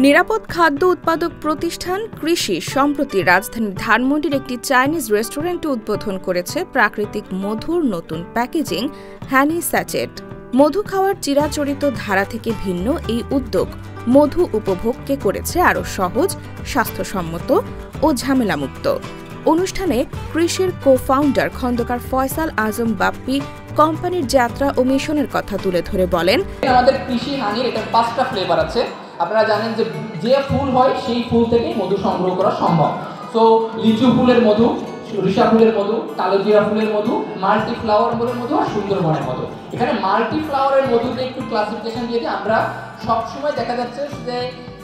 নিরাপদ খাদ্য উৎপাদক প্রতিষ্ঠান কৃষি সম্প্রতি রাজধানীর ধানমন্ডির একটি চাইনিজ রেস্টুরেন্টে উদ্বোধন করেছে প্রাকৃতিক মধুর নতুন প্যাকেজিং হানি স্যাচেট। মধু খাওয়ার চিরাচরিত ধারা থেকে ভিন্ন এই উদ্যোগ মধু উপভোগকে করেছে আরও সহজ, স্বাস্থ্যসম্মত ও ঝামেলামুক্ত। অনুষ্ঠানে কৃষির কো-ফাউন্ডার খন্দকার ফয়সাল আজম বাপ্পি কোম্পানির যাত্রা ও মিশনের কথা তুলে ধরে বলেন, আমাদের কৃষি হানির এটা 5টা ফ্লেভার আছে। আপনারা জানেন যে ফুল হয় সেই ফুল থেকে মধু সংগ্রহ করা সম্ভব। সো লিচু ফুলের মধু, সরিষা ফুলের মধু, কালোজিরা ফুলের মধু, মাল্টি ফ্লাওয়ার মধু আর সুন্দরবনের মধু। এখানে মাল্টি ফ্লাওয়ারের মধুতে একটু ক্লাসিফিকেশন দিয়ে আমরা সবসময় দেখা যাচ্ছে যে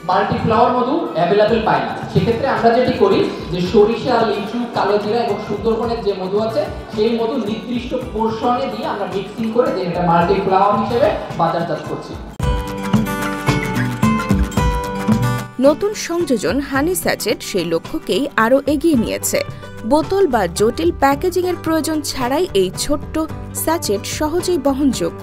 মাল্টি ফ্লাওয়ার মধু অ্যাভেলেবেল পাই না। সেক্ষেত্রে আমরা যেটি করি যে সরিষা, লিচু, কালোজিরা এবং সুন্দরবনের যে মধু আছে সেই মধু নির্দিষ্ট পোর্শনে দিয়ে আমরা মিক্সিং করে যে এটা মাল্টি ফ্লাওয়ার হিসেবে বাজারজাত করছি। নতুন সংযোজন হানি স্যাচেট সেই লক্ষ্যকেই আরও এগিয়ে নিয়েছে। বোতল বা জটিল প্যাকেজিংয়ের প্রয়োজন ছাড়াই এই ছোট্ট স্যাচেট সহজেই বহনযোগ্য।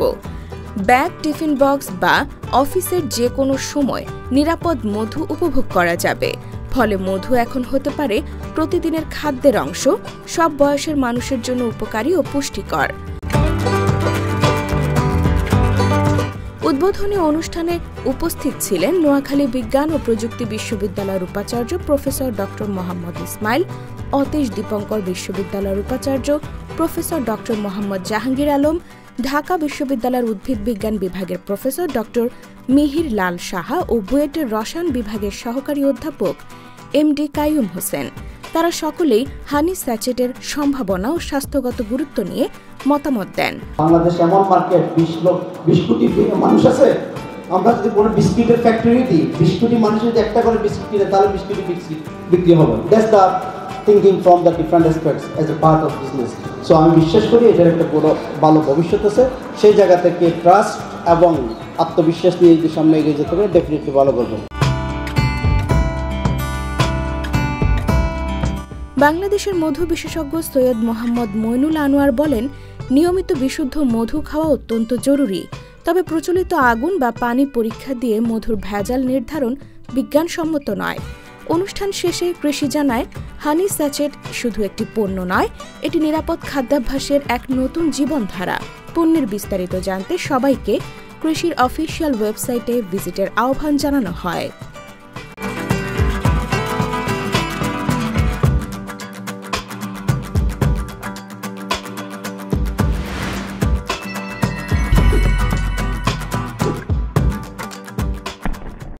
ব্যাগ, টিফিন বক্স বা অফিসের যে কোনো সময় নিরাপদ মধু উপভোগ করা যাবে। ফলে মধু এখন হতে পারে প্রতিদিনের খাদ্যের অংশ, সব বয়সের মানুষের জন্য উপকারী ও পুষ্টিকর। উদ্বোধনী অনুষ্ঠানে উপস্থিত ছিলেন নোয়াখালী বিজ্ঞান ও প্রযুক্তি বিশ্ববিদ্যালয়ের উপাচার্য প্রফেসর ড. মোহাম্মদ ইসমাইল, অতীশ দীপঙ্কর বিশ্ববিদ্যালয়ের উপাচার্য প্রফেসর ড. মোহাম্মদ জাহাঙ্গীর আলম, ঢাকা বিশ্ববিদ্যালয়ের উদ্ভিদ বিজ্ঞান বিভাগের প্রফেসর ড. মিহির লাল সাহা ও বুয়েটের রসায়ন বিভাগের সহকারী অধ্যাপক এমডি কাইয়ুম হোসেন। তারা সকলেই হানি স্যাচেটের সম্ভাবনা ও স্বাস্থ্যগত গুরুত্ব নিয়ে মতামত দেন। বাংলাদেশ এমন মার্কেট 20 কোটি মানুষ আছে। আমরা যদি কোনো বিস্কিটের ফ্যাক্টরি দিই, 20 কোটি মানুষ যদি একটা করে বিস্কিট কিনে তাহলে বিস্কিট বিক্রি হবে। That's the thinking from the different aspects as a part of business. So আমি বিশ্বাস করি এটার একটা ভালো ভবিষ্যৎ আছে। সেই জায়গা থেকে ট্রাস্ট এবং আত্মবিশ্বাস নিয়ে যদি সামনে এগিয়ে যেতে পারে ডেফিনেটলি ভালো করবো। বাংলাদেশের মধু বিশেষজ্ঞ সৈয়দ মোহাম্মদ মইনুল আনোয়ার বলেন, নিয়মিত বিশুদ্ধ মধু খাওয়া অত্যন্ত জরুরি। তবে প্রচলিত আগুন বা পানি পরীক্ষা দিয়ে মধুর ভেজাল নির্ধারণ বিজ্ঞানসম্মত নয়। অনুষ্ঠান শেষে কৃষি জানায়, হানি স্যাচেট শুধু একটি পণ্য নয়, এটি নিরাপদ খাদ্যাভ্যাসের এক নতুন জীবনধারা। পণ্যের বিস্তারিত জানতে সবাইকে কৃষির অফিসিয়াল ওয়েবসাইটে ভিজিটের আহ্বান জানানো হয়।